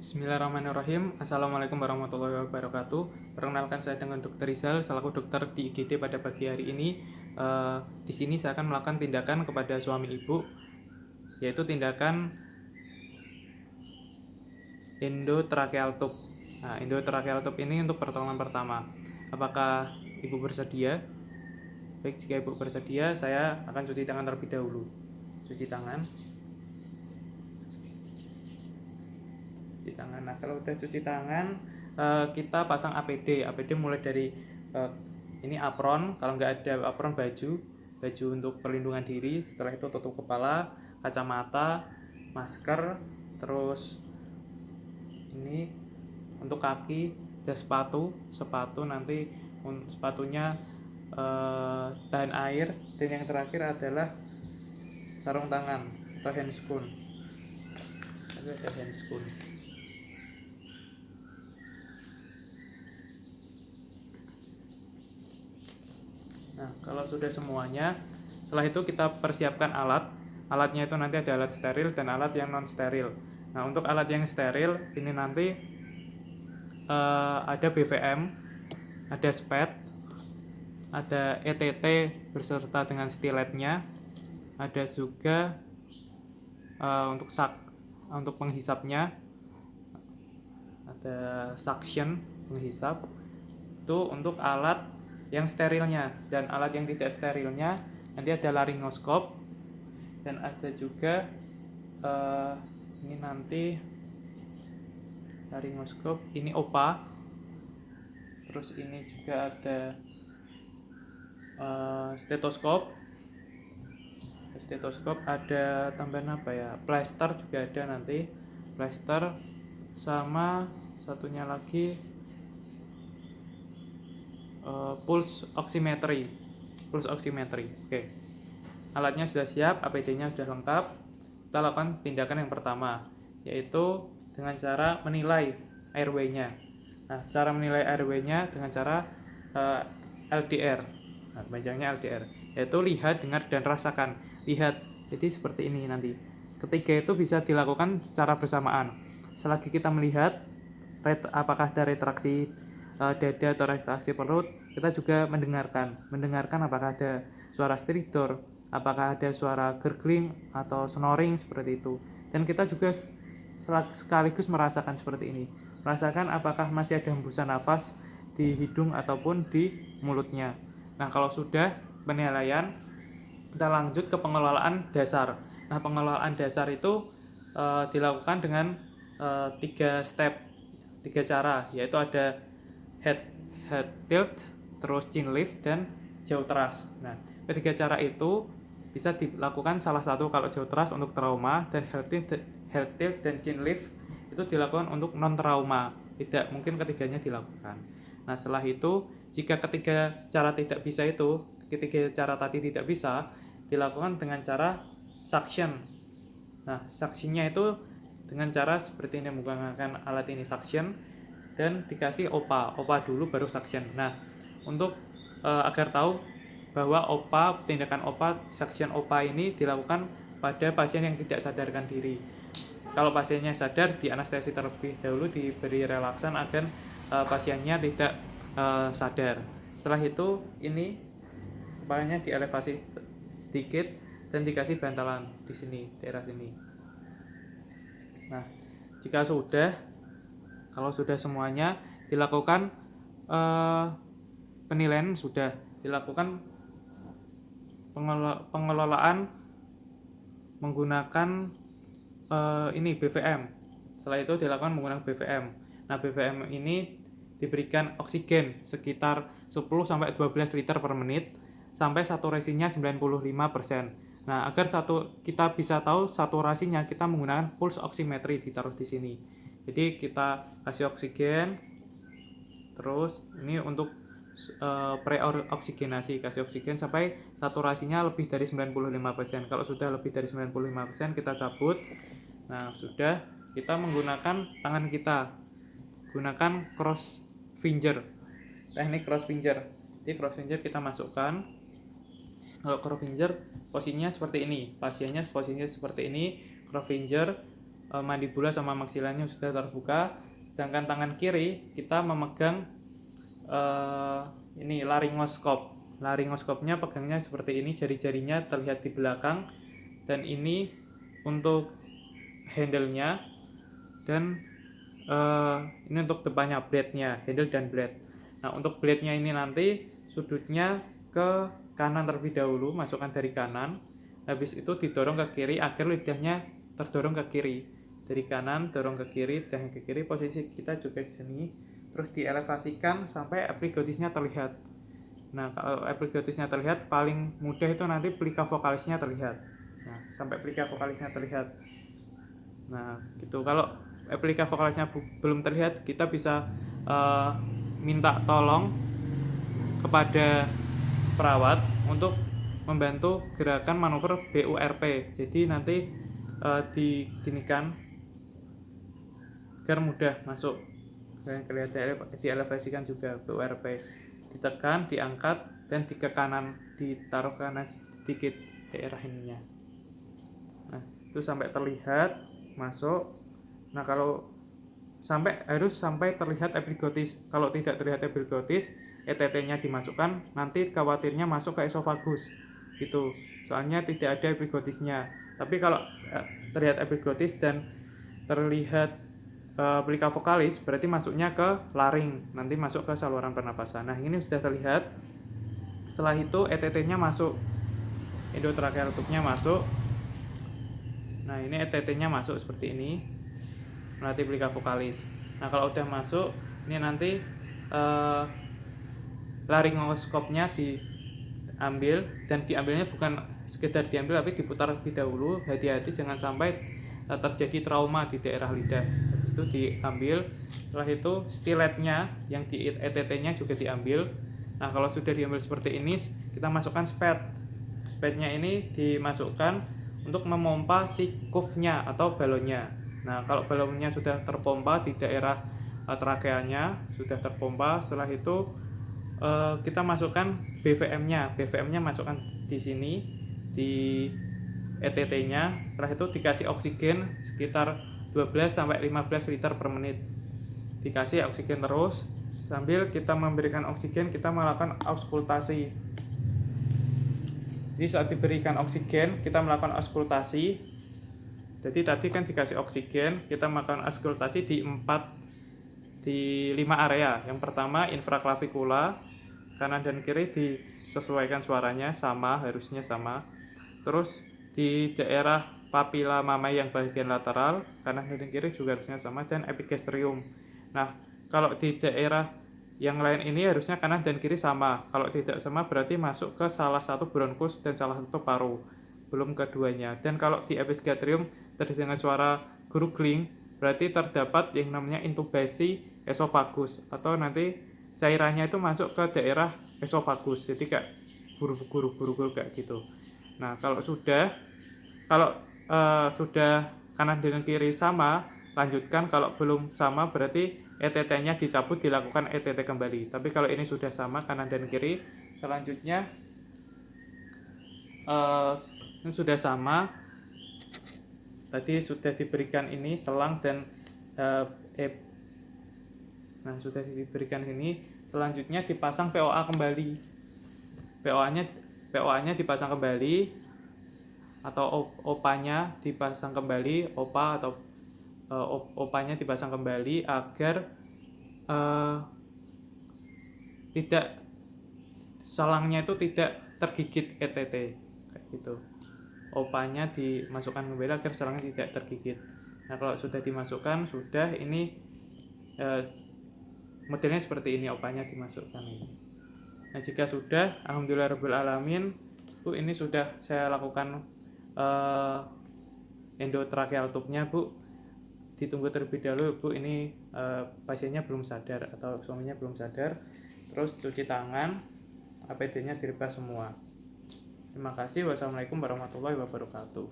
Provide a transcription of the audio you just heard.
Bismillahirrahmanirrahim. Assalamualaikum warahmatullahi wabarakatuh. Perkenalkan, saya dengan Dr. Rizal selaku dokter di IGD pada pagi hari ini. Di sini saya akan melakukan tindakan kepada suami ibu, yaitu tindakan endotracheal tube. Nah, endotracheal tube ini untuk pertolongan pertama. Apakah ibu bersedia? Baik, jika ibu bersedia, saya akan cuci tangan terlebih dahulu. Cuci tangan. Nah, kalau udah cuci tangan, kita pasang APD. APD mulai dari ini apron, kalau nggak ada apron, baju untuk perlindungan diri. Setelah itu tutup kepala, kacamata, masker, terus ini untuk kaki, dan sepatu nanti sepatunya tahan air, dan yang terakhir adalah sarung tangan atau handscoon. Ada handscoon. Nah, kalau sudah semuanya, setelah itu kita persiapkan alat. Alatnya itu nanti ada alat steril dan alat yang non steril. Nah, untuk alat yang steril ini nanti ada BVM, ada SPED, ada ETT beserta dengan stiletnya, ada juga untuk penghisapnya, ada suction penghisap. Itu untuk alat yang sterilnya, dan alat yang tidak sterilnya nanti ada laryngoskop, dan ada juga ini nanti laryngoskop, ini OPA, terus ini juga ada stetoskop, ada tambahan apa ya, plaster juga ada nanti, plaster, sama satunya lagi pulse oximetry. Oke, alatnya sudah siap, APD-nya sudah lengkap. Kita lakukan tindakan yang pertama, yaitu dengan cara menilai airway-nya. Nah, cara menilai airway-nya dengan cara LDR. Nah, panjangnya LDR, yaitu lihat, dengar, dan rasakan. Lihat, jadi seperti ini nanti. Ketiga itu bisa dilakukan secara bersamaan. Selagi kita melihat apakah ada retraksi dada atau retraksi perut, kita juga mendengarkan apakah ada suara stridor, apakah ada suara gurgling atau snoring seperti itu. Dan kita juga sekaligus merasakan seperti ini, merasakan apakah masih ada hembusan nafas di hidung ataupun di mulutnya. Nah, kalau sudah penilaian, kita lanjut ke pengelolaan dasar. Nah, pengelolaan dasar itu dilakukan dengan 3 cara, yaitu ada head tilt, terus chin lift, dan jaw thrust. Nah, ketiga cara itu bisa dilakukan salah satu. Kalau jaw thrust untuk trauma, dan head tilt dan chin lift itu dilakukan untuk non trauma. Tidak mungkin ketiganya dilakukan. Nah, setelah itu, jika ketiga cara tadi tidak bisa, dilakukan dengan cara suction. Nah, suctionnya itu dengan cara seperti ini, menggunakan alat ini suction, dan dikasih OPA dulu baru suction. Nah, untuk agar tahu bahwa tindakan suction OPA ini dilakukan pada pasien yang tidak sadarkan diri. Kalau pasiennya sadar, di anestesi terlebih dahulu, diberi relaksan agar pasiennya tidak sadar. Setelah itu, ini kepalanya dielevasi sedikit dan dikasih bantalan di sini, daerah sini. Nah, kalau sudah semuanya dilakukan, penilaian sudah dilakukan, pengelolaan menggunakan ini BVM. Setelah itu dilakukan menggunakan BVM. Nah, BVM ini diberikan oksigen sekitar 10-12 liter per menit sampai saturasinya 95%. Nah, agar kita bisa tahu saturasinya, kita menggunakan pulse oximetry, ditaruh di sini. Jadi kita kasih oksigen, terus ini untuk pre-oksigenasi, kasih oksigen sampai saturasinya lebih dari 95%. Kalau sudah lebih dari 95%, kita cabut. Nah, sudah, kita menggunakan tangan kita, gunakan cross finger, teknik cross finger. Jadi cross finger kita masukkan. Kalau cross finger posisinya seperti ini, pasiennya posisinya seperti ini, cross finger mandibula sama maksilanya sudah terbuka, sedangkan tangan kiri kita memegang ini laryngoskop. Laryngoskopnya pegangnya seperti ini, jari-jarinya terlihat di belakang, dan ini untuk handle-nya, dan ini untuk depannya, blade-nya, handle dan blade. Nah, untuk blade-nya ini nanti sudutnya ke kanan terlebih dahulu, masukkan dari kanan, habis itu didorong ke kiri agar lidahnya terdorong ke kiri. Dari kanan dorong ke kiri, lidahnya ke kiri, posisi kita juga di sini, terus dielevasikan sampai epiglottisnya terlihat. Nah, kalau epiglottisnya terlihat, paling mudah itu nanti plika vokalisnya terlihat. Nah, sampai plika vokalisnya terlihat. Nah, gitu. Kalau plika vokalisnya belum terlihat, kita bisa minta tolong kepada perawat untuk membantu gerakan manuver BURP. Jadi nanti diginikan agar mudah masuk. Dan kelihatan dielevasikan juga BURP. Ditekan, diangkat, dan ke kanan, ditaruh ke kanan sedikit daerah ininya. Nah, itu sampai terlihat masuk. Nah, kalau harus sampai terlihat epiglottis. Kalau tidak terlihat epiglottis, ETT-nya dimasukkan, nanti khawatirnya masuk ke esofagus. Gitu. Soalnya tidak ada epiglottisnya. Tapi kalau terlihat epiglottis dan terlihat plika vokalis, berarti masuknya ke laring, nanti masuk ke saluran pernapasan. Nah, ini sudah terlihat. Setelah itu ETT-nya masuk, endotracheal tube-nya masuk. Nah, ini ETT-nya masuk seperti ini, melatih plika vokalis. Nah, kalau udah masuk, ini nanti laryngoskopnya diambil, dan diambilnya bukan sekedar diambil tapi diputar lebih dahulu. Hati-hati jangan sampai terjadi trauma di daerah lidah. Habis itu diambil, setelah itu stiletnya yang di ETT-nya juga diambil. Nah, kalau sudah diambil seperti ini, kita masukkan spatnya ini dimasukkan untuk memompa si cuff-nya atau balonnya. Nah, kalau balonnya sudah terpompa di daerah trakeanya, sudah terpompa, setelah itu kita masukkan BVM-nya masukkan di sini di ETT-nya. Setelah itu dikasih oksigen sekitar 12 sampai 15 liter per menit. Dikasih oksigen terus, sambil kita memberikan oksigen kita melakukan auskultasi. Jadi saat diberikan oksigen kita melakukan auskultasi. Jadi tadi kan dikasih oksigen, kita melakukan auskultasi di 5 area. Yang pertama infraklavikular, kanan dan kiri disesuaikan suaranya sama, harusnya sama. Terus di daerah papila mammae yang bagian lateral, kanan dan kiri juga harusnya sama, dan epigastrium. Nah, kalau di daerah yang lain ini harusnya kanan dan kiri sama. Kalau tidak sama berarti masuk ke salah satu bronkus dan salah satu paru, belum keduanya. Dan kalau di epigastrium terdengar suara gurgling, berarti terdapat yang namanya intubasi esofagus, atau nanti cairannya itu masuk ke daerah esofagus, jadi kayak guru-guru kayak gitu. Nah, kalau sudah kanan dan kiri sama, lanjutkan. Kalau belum sama berarti ETT-nya dicabut, dilakukan ETT kembali. Tapi kalau ini sudah sama kanan dan kiri, selanjutnya ini sudah sama. Tadi sudah diberikan ini selang dan nah, sudah diberikan ini. Selanjutnya dipasang POA kembali. POA-nya dipasang kembali, atau OPA-nya dipasang kembali, OPA atau OPA-nya dipasang kembali agar tidak, selangnya itu tidak tergigit ETT kayak gitu. OPA-nya dimasukkan kembali agar selangnya tidak tergigit. Nah, kalau sudah dimasukkan, sudah ini modelnya seperti ini, OPA-nya dimasukkan ini. Nah, jika sudah, alhamdulillahirabbil alamin, Bu, ini sudah saya lakukan endotracheal tube-nya, Bu. Ditunggu terlebih dahulu, Bu, ini pasiennya belum sadar atau suaminya belum sadar. Terus cuci tangan, APD-nya dilepas semua. Terima kasih. Wassalamualaikum warahmatullahi wabarakatuh.